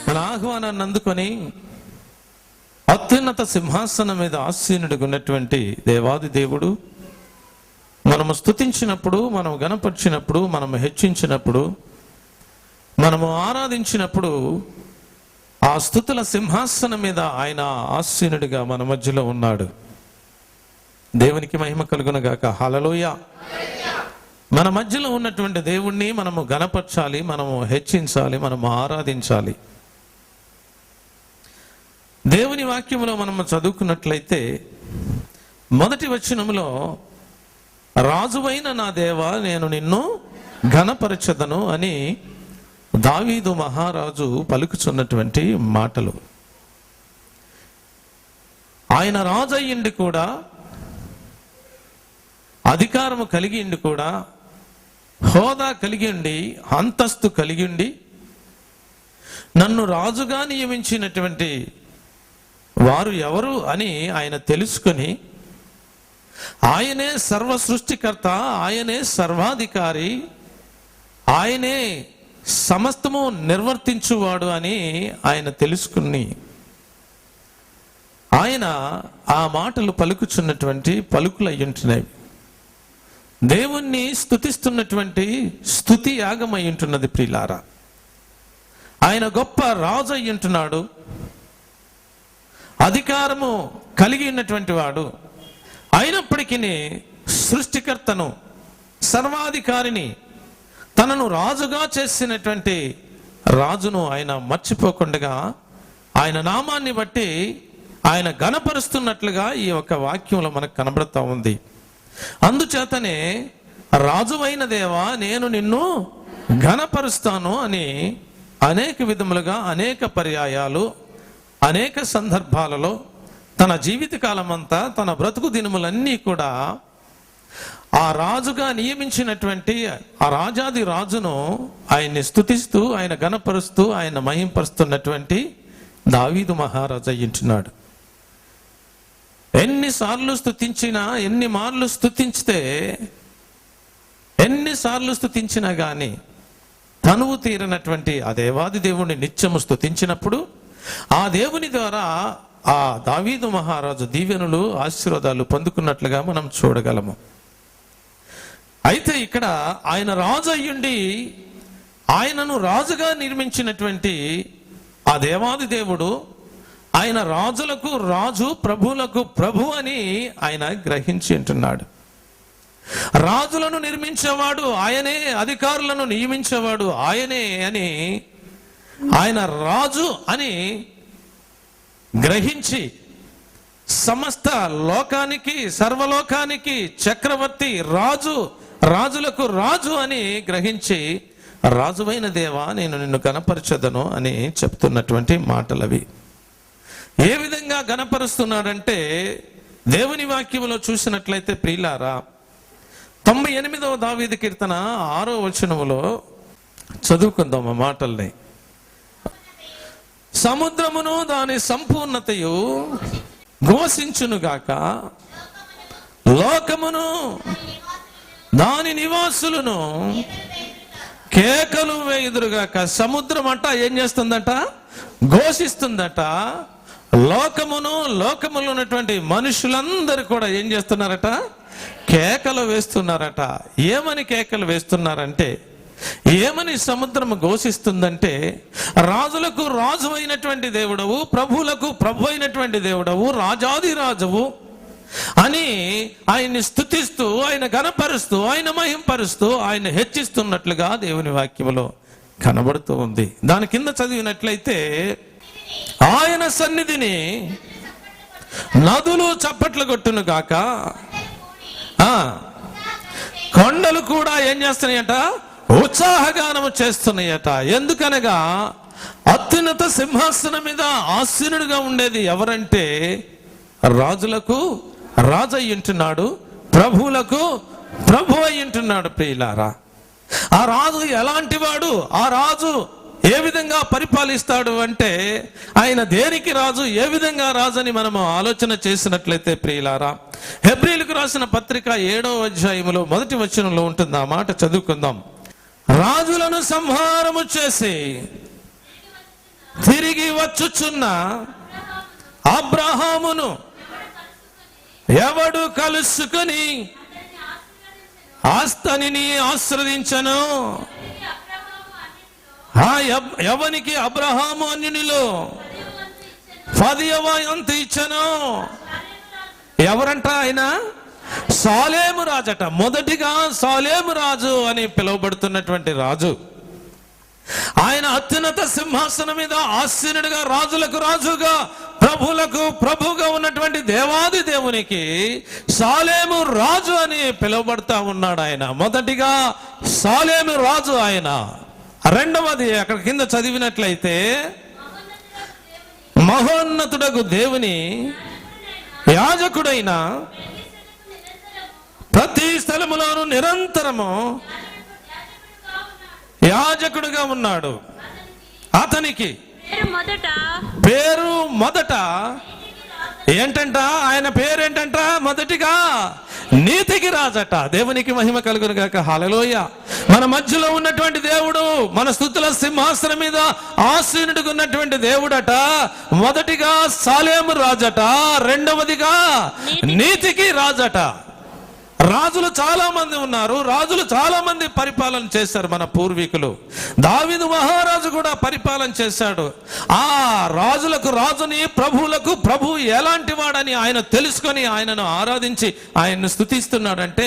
మన ఆహ్వానాన్ని అందుకొని అత్యున్నత సింహాసనం మీద ఆసీనుడిగా ఉన్నటువంటి దేవాది దేవుడు మనము స్తుతించినప్పుడు, మనం గణపరిచినప్పుడు, మనము హెచ్చించినప్పుడు, మనము ఆరాధించినప్పుడు ఆ స్తుతుల సింహాసనం మీద ఆయన ఆసీనుడిగా మన మధ్యలో ఉన్నాడు. దేవునికి మహిమ కలుగునుగాక. హల్లెలూయా. మన మధ్యలో ఉన్నటువంటి దేవుణ్ణి మనము గణపరచాలి, మనము హెచ్చించాలి, మనము ఆరాధించాలి. దేవుని వాక్యములో మనము చదువుకున్నట్లయితే మొదటి వచనములో రాజువైన నా దేవా నేను నిన్ను ఘనపరచెదను అని దావీదు మహారాజు పలుకుచున్నటువంటి మాటలు. ఆయన రాజు అయ్యిండి కూడా, అధికారము కలిగి ఉండి కూడా, హోదా కలిగి ఉండి, అంతస్తు కలిగి ఉండి, నన్ను రాజుగా నియమించినటువంటి వారు ఎవరు అని ఆయన తెలుసుకొని, ఆయనే సర్వ సృష్టికర్త, ఆయనే సర్వాధికారి, ఆయనే సమస్తము నిర్వర్తించువాడు అని ఆయన తెలుసుకుని ఆయన ఆ మాటలు పలుకుచున్నటువంటి పలుకులు అయ్యుంటున్నాయి. దేవుణ్ణి స్తుతిస్తున్నటువంటి స్తుతి యాగం అయ్యుంటున్నది ప్రియులారా. ఆయన గొప్ప రాజు అయ్యుంటున్నాడు, అధికారము కలిగి ఉన్నటువంటి వాడు. అయినప్పటికీ సృష్టికర్తను, సర్వాధికారిని, తనను రాజుగా చేసినటువంటి రాజును ఆయన మర్చిపోకుండా ఆయన నామాన్ని బట్టి ఆయన ఘనపరుస్తున్నట్లుగా ఈ యొక్క వాక్యంలో మనకు కనబడుతూ ఉంది. అందుచేతనే రాజువైన దేవా నేను నిన్ను ఘనపరుస్తాను అని అనేక విధములుగా, అనేక పర్యాయాలు, అనేక సందర్భాలలో తన జీవితకాలం అంతా, తన బ్రతుకు దినములన్నీ కూడా ఆ రాజుగా నియమించినటువంటి ఆ రాజాది రాజును ఆయన్ని స్తుతిస్తూ, ఆయన ఘనపరుస్తూ, ఆయన మహింపరుస్తున్నటువంటి దావీదు మహారాజు అయ్యుంటున్నాడు. ఎన్నిసార్లు స్తుతించినా, ఎన్ని మార్లు స్తుతించితే, ఎన్నిసార్లు స్తుతించినా గాని తనువు తీరనటువంటి ఆ దేవాది దేవుణ్ణి నిత్యము స్తుతించినప్పుడు ఆ దేవుని ద్వారా ఆ దావీదు మహారాజు దీవెనలు, ఆశీర్వాదాలు పొందుకున్నట్లుగా మనం చూడగలము. అయితే ఇక్కడ ఆయన రాజు అయ్యుండి ఆయనను రాజుగా నిర్మించినటువంటి ఆ దేవాది దేవుడు ఆయన రాజులకు రాజు, ప్రభువులకు ప్రభు అని ఆయన గ్రహించి ఉంటున్నాడు. రాజులను నిర్మించేవాడు ఆయనే, అధికారులను నియమించేవాడు ఆయనే అని ఆయన రాజు అని గ్రహించి సమస్త లోకానికి, సర్వలోకానికి చక్రవర్తి, రాజు, రాజులకు రాజు అని గ్రహించి రాజువైన దేవా నేను నిన్ను ఘనపరచెదను అని చెప్తున్నటువంటి మాటలవి. ఏ విధంగా ఘనపరుస్తున్నాడంటే దేవుని వాక్యంలో చూసినట్లయితే ప్రియులారా 98వ దావీదు కీర్తన 6వ వచనములో చదువుకుందాం ఆ మాటల్ని. సముద్రమును దాని సంపూర్ణతయు ఘోషించునుగాక, లోకమును దాని నివాసులను కేకలు వేయుదురుగాక. సముద్రం అంట ఏం చేస్తుందట? ఘోషిస్తుందట. లోకమును, లోకములో ఉన్నటువంటి మనుషులందరూ కూడా ఏం చేస్తున్నారట? కేకలు వేస్తున్నారట. ఏమని కేకలు వేస్తున్నారంటే, ఏమని సముద్రము ఘోషిస్తుందంటే, రాజులకు రాజు అయినటువంటి దేవుడవు, ప్రభువులకు ప్రభు అయినటువంటి దేవుడవు, రాజాది రాజువు అని ఆయన్ని స్తుతిస్తూ, ఆయన ఘనపరుస్తూ, ఆయన మహింపరుస్తూ, ఆయన హెచ్చిస్తున్నట్లుగా దేవుని వాక్యములో కనబడుతూ ఉంది. దాని కింద చదివినట్లయితే ఆయన సన్నిధిని నదులు చప్పట్లు కొట్టును గాక, కొండలు కూడా ఏం చేస్తున్నాయట? ఉత్సాహగానము చేస్తున్నాయట. ఎందుకనగా అత్యున్నత సింహాసనం మీద ఆసీనుడిగా ఉండేది ఎవరంటే రాజులకు రాజు అయ్యుంటున్నాడు, ప్రభువులకు ప్రభు అయ్యుంటున్నాడు. ప్రియులారా, ఆ రాజు ఎలాంటి వాడు? ఆ రాజు ఏ విధంగా పరిపాలిస్తాడు అంటే ఆయన దేనికి రాజు, ఏ విధంగా రాజు అని మనము ఆలోచన చేసినట్లయితే ప్రియులారా, హెబ్రీయులకు రాసిన పత్రిక 7వ అధ్యాయములో 1వ వచనంలో ఉంటుంది. ఆ మాట చదువుకుందాం. రాజులను సంహారము చేసి తిరిగి వచ్చుచున్న అబ్రహామును ఎవడు కలుసుకుని అతనిని ఆశీర్వదించెను. ఎవనికి అబ్రహాము అన్యునిలో 10వ వంతు ఇచ్చెను. ఎవరంట ఆయన? సాలేము రాజట. మొదటిగా సాలేము రాజు అని పిలువబడుతున్నటువంటి రాజు. ఆయన అత్యున్నత సింహాసనం మీద ఆసీనుడిగా, రాజులకు రాజుగా, ప్రభువులకు ప్రభువుగా ఉన్నటువంటి దేవాది దేవునికి సాలేము రాజు అని పిలువబడతా ఉన్నాడు ఆయన. మొదటిగా సాలేము రాజు ఆయన. రెండవది అక్కడ కింద చదివినట్లయితే మహోన్నతుడగు దేవుని యాజకుడైన ప్రతి స్థలములోను నిరంతరము యాజకుడుగా ఉన్నాడు. అతనికి పేరు మొదట ఏంటంట? ఆయన పేరేంటంట? మొదటిగా నీతికి రాజట. దేవునికి మహిమ కలుగును గాక. హల్లెలూయా. మన మధ్యలో ఉన్నటువంటి దేవుడు, మన స్తుతుల సింహాసనం మీద ఆసీనుడిగా ఉన్నటువంటి దేవుడట. మొదటిగా సాలేము రాజట, రెండవదిగా నీతికి రాజట. రాజులు చాలా మంది ఉన్నారు, రాజులు చాలా మంది పరిపాలన చేశారు మన పూర్వీకులు. దావీదు మహారాజు కూడా పరిపాలన చేశాడు. ఆ రాజులకు రాజుని, ప్రభువులకు ప్రభు ఎలాంటి వాడని ఆయన తెలుసుకొని ఆయనను ఆరాధించి ఆయన్ను స్తుతిస్తున్నాడంటే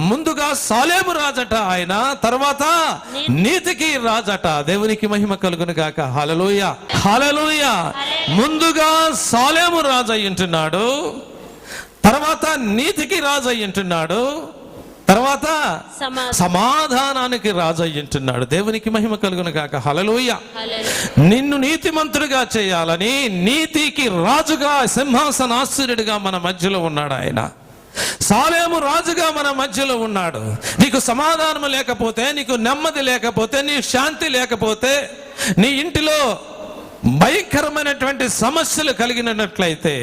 ముందుగా సాలేము రాజట ఆయన, తర్వాత నీతికి రాజట. దేవునికి మహిమ కలుగును గాక. హల్లెలూయా, హల్లెలూయా. ముందుగా సాలేము రాజు అయ్యుంటున్నాడు, తర్వాత నీతికి రాజు అయ్యుంటున్నాడు, తర్వాత సమాధానానికి రాజు అయ్యుంటున్నాడు. దేవునికి మహిమ కలుగును గాక. హల్లెలూయా. నిన్ను నీతిమంతుడిగా చేయాలని నీతికి రాజుగా, సింహాసనాసీనుడిగా మన మధ్యలో ఉన్నాడు ఆయన. సాలేము రాజుగా మన మధ్యలో ఉన్నాడు. నీకు సమాధానం లేకపోతే, నీకు నెమ్మది లేకపోతే, నీ శాంతి లేకపోతే, నీ ఇంటిలో భయంకరమైనటువంటి సమస్యలు కలిగినట్లయితే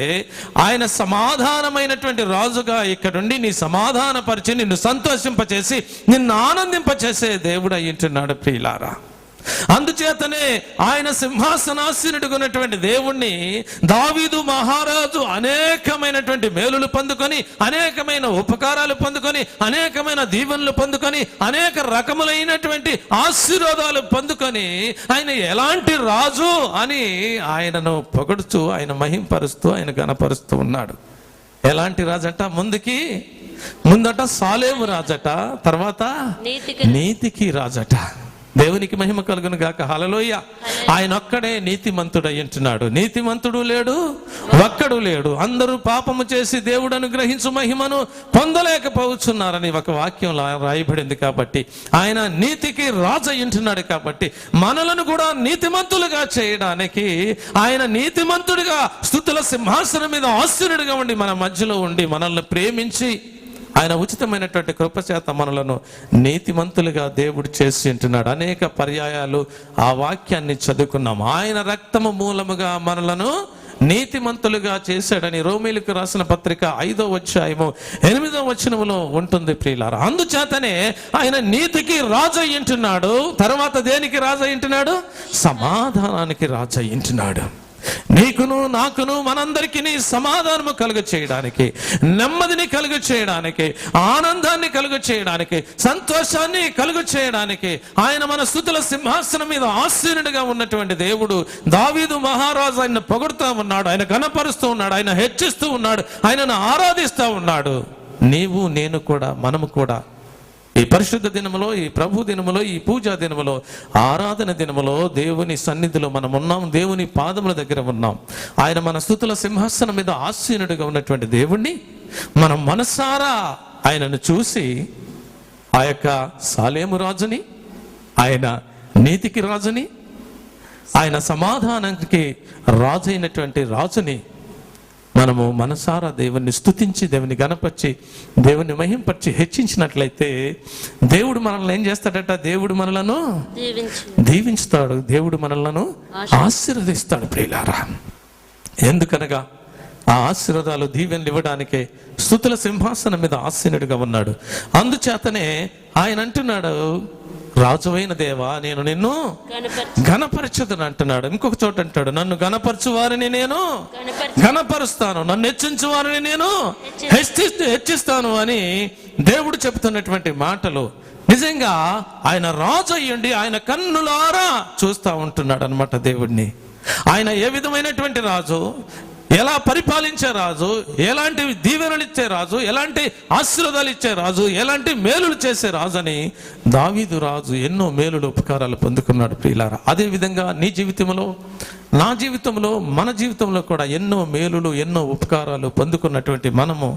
ఆయన సమాధానమైనటువంటి రాజుగా ఇక్కడుండి నీ సమాధానపరిచి, నిన్ను సంతోషింపచేసి, నిన్ను ఆనందింపచేసే దేవుడు అయ్యుంటున్నాడు ప్రియులారా. అందుచేతనే ఆయన సింహాసనాసీనుడిగా ఉన్నటువంటి దేవుణ్ణి దావీదు మహారాజు అనేకమైనటువంటి మేలులు పొందుకొని, అనేకమైన ఉపకారాలు పొందుకొని, అనేకమైన దీవెనలు పొందుకొని, అనేక రకములైనటువంటి ఆశీర్వాదాలు పొందుకొని ఆయన ఎలాంటి రాజు అని ఆయనను పొగడుతూ, ఆయన మహింపరుస్తూ, ఆయన గణపరుస్తూ ఉన్నాడు. ఎలాంటి రాజట? ముందట సాలేము రాజట, తర్వాత నీతికి రాజట. దేవునికి మహిమ కలుగును గాక. హల్లెలూయా. ఆయన ఒక్కడే నీతిమంతుడు అయ్యుంటున్నాడు. నీతిమంతుడు లేడు, ఒక్కడు లేడు. అందరూ పాపము చేసి దేవుడు అనుగ్రహించు మహిమను పొందలేకపోతున్నారని ఒక వాక్యంలో రాయబడింది. కాబట్టి ఆయన నీతికి రాజు అయ్యుంటున్నాడు. కాబట్టి మనలను కూడా నీతిమంతులుగా చేయడానికి ఆయన నీతిమంతుడిగా స్తుతుల సింహాసనం మీద ఆసీనుడిగా ఉండి మన మధ్యలో ఉండి మనల్ని ప్రేమించి ఆయన ఉచితమైనటువంటి కృపచేత మనలను నీతిమంతులుగా దేవుడు చేసి ఉంటున్నాడు. అనేక పర్యాయాలు ఆ వాక్యాన్ని చదువుకున్నాం. ఆయన రక్తము మూలముగా మనలను నీతిమంతులుగా చేశాడని రోమీయులకు రాసిన పత్రిక 5వ అధ్యాయము 8వ వచనములో ఉంటుంది ప్రియులారా. అందుచేతనే ఆయన నీతికి రాజు అయ్యుంటున్నాడు. తర్వాత దేనికి రాజు అయ్యుంటున్నాడు? సమాధానానికి రాజు అయ్యుంటున్నాడు. నీకును నాకును మనందరికీ సమాధానము కలుగ చేయడానికి, నెమ్మదిని కలుగ చేయడానికి, ఆనందాన్ని కలుగ చేయడానికి, సంతోషాన్ని కలుగ చేయడానికి ఆయన మన స్తుతుల సింహాసనం మీద ఆసీనుడిగా ఉన్నటువంటి దేవుడు. దావీదు మహారాజు ఆయన పొగుడుతూ ఉన్నాడు, ఆయన ఘనపరుస్తూ ఉన్నాడు, ఆయన హెచ్చిస్తూ ఉన్నాడు, ఆయనను ఆరాధిస్తూ ఉన్నాడు. నీవు నేను కూడా, మనము కూడా ఈ పరిశుద్ధ దినములో, ఈ ప్రభు దినములో, ఈ పూజా దినములో, ఆరాధన దినములో దేవుని సన్నిధిలో మనం ఉన్నాం, దేవుని పాదముల దగ్గర ఉన్నాం. ఆయన మన స్తుతుల సింహాసనం మీద ఆసీనుడిగా ఉన్నటువంటి దేవుణ్ణి మనం మనసారా ఆయనను చూసి ఆ యొక్క సాలేము రాజుని, ఆయన నీతికి రాజుని, ఆయన సమాధానానికి రాజు అయినటువంటి రాజుని మనము మనసారా దేవుణ్ణి స్తుతించి, దేవుని గణపరిచి, దేవుని మహింపరిచి హెచ్చించినట్లయితే దేవుడు మనల్ని ఏం చేస్తాడట? దేవుడు మనలను దీవించుతాడు, దేవుడు మనలను ఆశీర్వదిస్తాడు ప్రియులారా. ఎందుకనగా ఆ ఆశీర్వాదాలు, దీవెనలు ఇవ్వడానికే స్తుతుల సింహాసనం మీద ఆసీనుడిగా ఉన్నాడు. అందుచేతనే ఆయన అంటున్నాడు, రాజువైన దేవా నేను నిన్ను ఘనపరచదును అంటున్నాడు. ఇంకొక చోట అంటాడు, నన్ను ఘనపరచు వారిని నేను ఘనపరుస్తాను, నన్ను హెచ్చించు వారిని నేను హెచ్చిస్తాను అని దేవుడు చెప్తున్నటువంటి మాటలు. నిజంగా ఆయన రాజు అయ్యుండి ఆయన కన్నులారా చూస్తా ఉంటున్నాడు అన్నమాట దేవుడిని. ఆయన ఏ విధమైనటువంటి రాజు, ఎలా పరిపాలించే రాజు, ఎలాంటి దీవెనలు ఇచ్చే రాజు, ఎలాంటి ఆశీర్వాదాలు ఇచ్చే రాజు, ఎలాంటి మేలులు చేసే రాజు అని దావీదు రాజు ఎన్నో మేలులు ఉపకారాలు పొందుకున్నాడు ప్రియులారా. అదే విధంగా నీ జీవితంలో, నా జీవితంలో, మన జీవితంలో కూడా ఎన్నో మేలులు, ఎన్నో ఉపకారాలు పొందుకున్నటువంటి మనము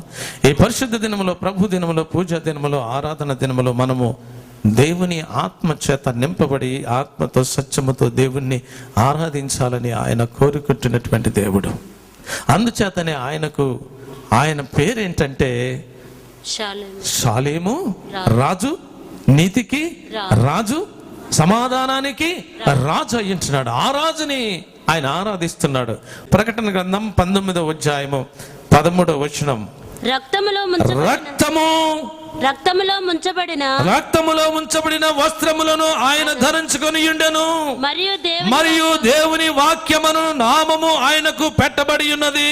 ఈ పరిశుద్ధ దినములో, ప్రభు దినములో, పూజా దినములో, ఆరాధన దినములో మనము దేవుని ఆత్మ చేత నింపబడి ఆత్మతో సత్యముతో దేవుణ్ణి ఆరాధించాలని ఆయన కోరుకుంటున్నటువంటి దేవుడు. అందుచేతనే ఆయన పేరేంటంటే షాలేము, రాజు, నీతికి రాజు, సమాధానానికి రాజు అయ్యింటున్నాడు. ఆ రాజుని ఆయన ఆరాధిస్తున్నాడు. ప్రకటన గ్రంథం 19వ అధ్యాయము 13వ వచనం, రక్తములో ముంచబడిన వస్త్రములను ఆయన ధరించుకొని ఉండెను, మరియు దేవుని వాక్యమును నామము ఆయనకు పెట్టబడి ఉన్నది.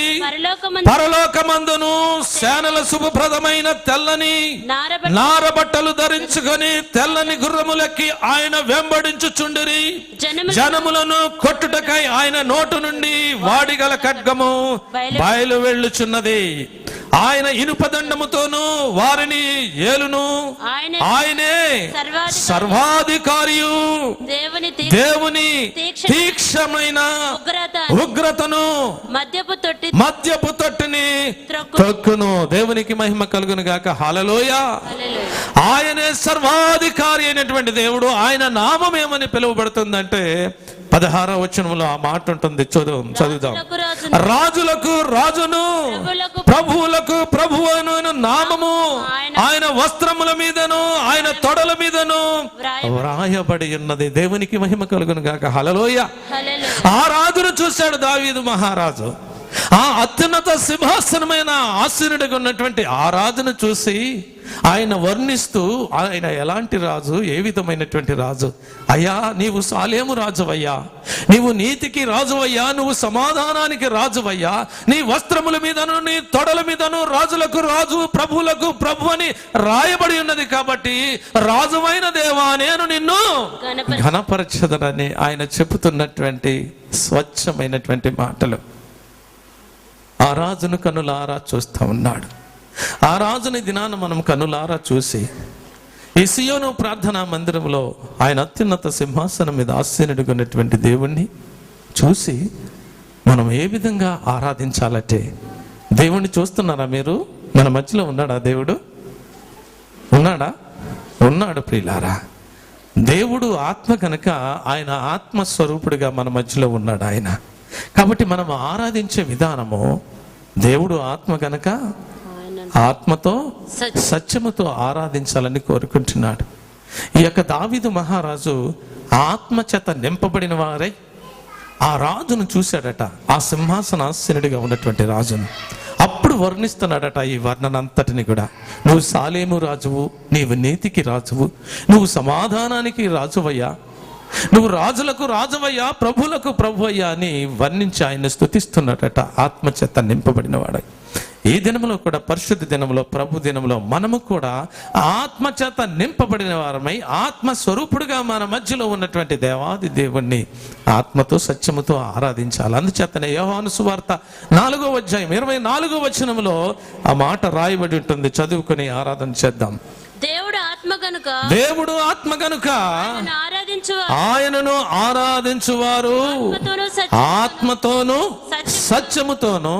పరలోకమందును సేనల శుభప్రదమైన తెల్లని నారబట్టలు ధరించుకొని తెల్లని గుర్రములెక్కి ఆయన వెంబడించుచుండిరి. జనములను కొట్టుటకై ఆయన నోటు నుండి వాడిగల ఖడ్గము బయలు వెళ్ళుచున్నది. ఆయన ఇనుపదండముతోను వారిని ఏలును. ఆయనే సర్వాధికారియు, దేవుని తీక్షమైన ఉగ్రతను మద్యపు తొట్టిని త్రొక్కును. దేవునికి మహిమ కలుగును గాక. హల్లెలూయా. ఆయనే సర్వాధికారి అయినటువంటి దేవుడు. ఆయన నామం ఏమని పిలువబడుతుందంటే 16వ వచనంలో ఆ మాట ఉంటుంది. చదువుదాం. రాజులకు రాజును, ప్రభువులకు ప్రభువును నామము ఆయన వస్త్రముల మీదను ఆయన తొడల మీదను వ్రాయబడి ఉన్నది. దేవునికి మహిమ కలుగును గాక. హల్లెలూయా. ఆ రాజును చూశాడు దావీదు మహారాజు. ఆ అత్యున్నత సింహాసనమైన ఆసీనుడిగా ఉన్నటువంటి ఆ రాజును చూసి ఆయన వర్ణిస్తూ, ఆయన ఎలాంటి రాజు, ఏ విధమైనటువంటి రాజు. అయ్యా నీవు సాలేము రాజువయ్యా, నీవు నీతికి రాజువయ్యా, నువ్వు సమాధానానికి రాజువయ్యా, నీ వస్త్రముల మీదను నీ తొడల మీదను రాజులకు రాజు, ప్రభువులకు ప్రభు అని రాయబడి ఉన్నది. కాబట్టి రాజువైన దేవా నేను నిన్ను ఘనపరచదనని ఆయన చెబుతున్నటువంటి స్వచ్ఛమైనటువంటి మాటలు. ఆ రాజును కనులారా చూస్తూ ఉన్నాడు. ఆ రాజుని దినాన మనం కనులారా చూసి ఈ సియోను ప్రార్థనా మందిరంలో ఆయన అత్యున్నత సింహాసనం మీద ఆసీనుడిగా ఉన్నటువంటి దేవుణ్ణి చూసి మనం ఏ విధంగా ఆరాధించాలంటే, దేవుణ్ణి చూస్తున్నారా మీరు? మన మధ్యలో ఉన్నాడా దేవుడు? ఉన్నాడా? ఉన్నాడు ప్రియులారా. దేవుడు ఆత్మ కనుక ఆయన ఆత్మస్వరూపుడిగా మన మధ్యలో ఉన్నాడు ఆయన. కాబట్టి మనం ఆరాధించే విధానము, దేవుడు ఆత్మ కనుక ఆత్మతో సత్యముతో ఆరాధించాలని కోరుకుంటున్నాడు. ఈ యొక్క దావీదు మహారాజు ఆత్మ చేత నింపబడిన వారై ఆ రాజును చూశాడట, ఆ సింహాసనాసీనుడిగా ఉన్నటువంటి రాజును. అప్పుడు వర్ణిస్తున్నాడట ఈ వర్ణనంతటిని కూడా. నువ్వు సాలేము రాజువు, నీవు నీతికి రాజువు, నువ్వు సమాధానానికి రాజువయ్యా, నువ్వు రాజులకు రాజువయ్యా, ప్రభులకు ప్రభువయ్యా అని వర్ణించి ఆయన స్తుతిస్తున్నాడట ఆత్మచేత నింపబడిన వాడు. ఈ దినములో కూడా, పరిశుద్ధ దినములో, ప్రభు దినములో మనము కూడా ఆత్మచేత నింపబడిన వారమై ఆత్మస్వరూపుడుగా మన మధ్యలో ఉన్నటువంటి దేవాది దేవుణ్ణి ఆత్మతో సత్యముతో ఆరాధించాలి. అందుచేతనే యోహాను సువార్త 4వ అధ్యాయం 24వ వచనములో ఆ మాట రాయబడి ఉంటుంది. చదువుకొని ఆరాధన చేద్దాం. దేవుడు ఆత్మ గనుక ఆయనను ఆరాధించువారు ఆత్మతోను సత్యముతోను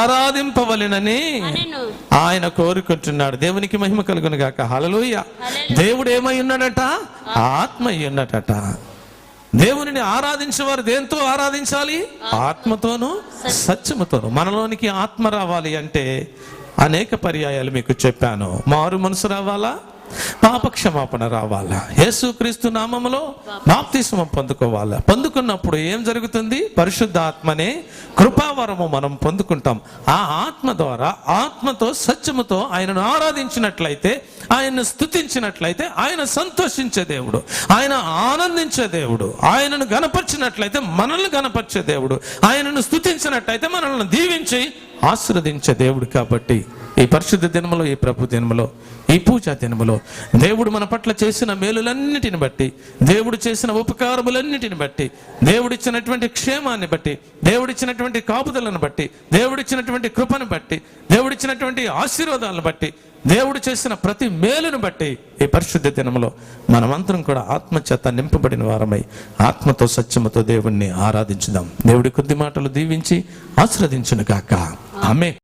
ఆరాధింపవలెనని ఆయన కోరుకుంటున్నాడు. దేవునికి మహిమ కలుగును గాక. హల్లెలూయా. దేవుడు ఏమై ఉన్నాడట? ఆత్మ అయి ఉన్నాడట. దేవునిని ఆరాధించేవారు దేంతో ఆరాధించాలి? ఆత్మతోను సత్యముతోను. మనలోనికి ఆత్మ రావాలి అంటే అనేక పర్యాయాలు మీకు చెప్పాను. మారు మనసు రావాలా? పాపక్షమాపణ రావాలా, యేసుక్రీస్తు నామములో బాప్తిస్మం పొందుకోవాలా. పొందుకున్నప్పుడు ఏం జరుగుతుంది? పరిశుద్ధ ఆత్మనే కృపావరము మనం పొందుకుంటాం. ఆ ఆత్మ ద్వారా, ఆత్మతో సత్యముతో ఆయనను ఆరాధించినట్లయితే, ఆయనను స్తుతించినట్లయితే ఆయన సంతోషించే దేవుడు, ఆయన ఆనందించే దేవుడు. ఆయనను గణపరిచినట్లయితే మనల్ని గణపరిచే దేవుడు, ఆయనను స్తుతించినట్లయితే మనల్ని దీవించి ఆశీర్వదించే దేవుడు. కాబట్టి ఈ పరిశుద్ధ దినములో, ఈ ప్రభు దినములో, ఈ పూజా దినములో దేవుడు మన పట్ల చేసిన మేలులన్నిటిని బట్టి, దేవుడు చేసిన ఉపకారములన్నిటిని బట్టి, దేవుడిచ్చినటువంటి క్షేమాన్ని బట్టి, దేవుడిచ్చినటువంటి కాపుదలను బట్టి, దేవుడిచ్చినటువంటి కృపను బట్టి, దేవుడిచ్చినటువంటి ఆశీర్వాదాలను బట్టి, దేవుడు చేసిన ప్రతి మేలును బట్టి ఈ పరిశుద్ధ దినములో మనమంతరం కూడా ఆత్మచేత నింపబడిన వారమై ఆత్మతో సత్యముతో దేవుణ్ణి ఆరాధించుదాం. దేవుడి కొద్ది మాటలు దీవించి ఆశీర్వదించును గాక. ఆమేన్.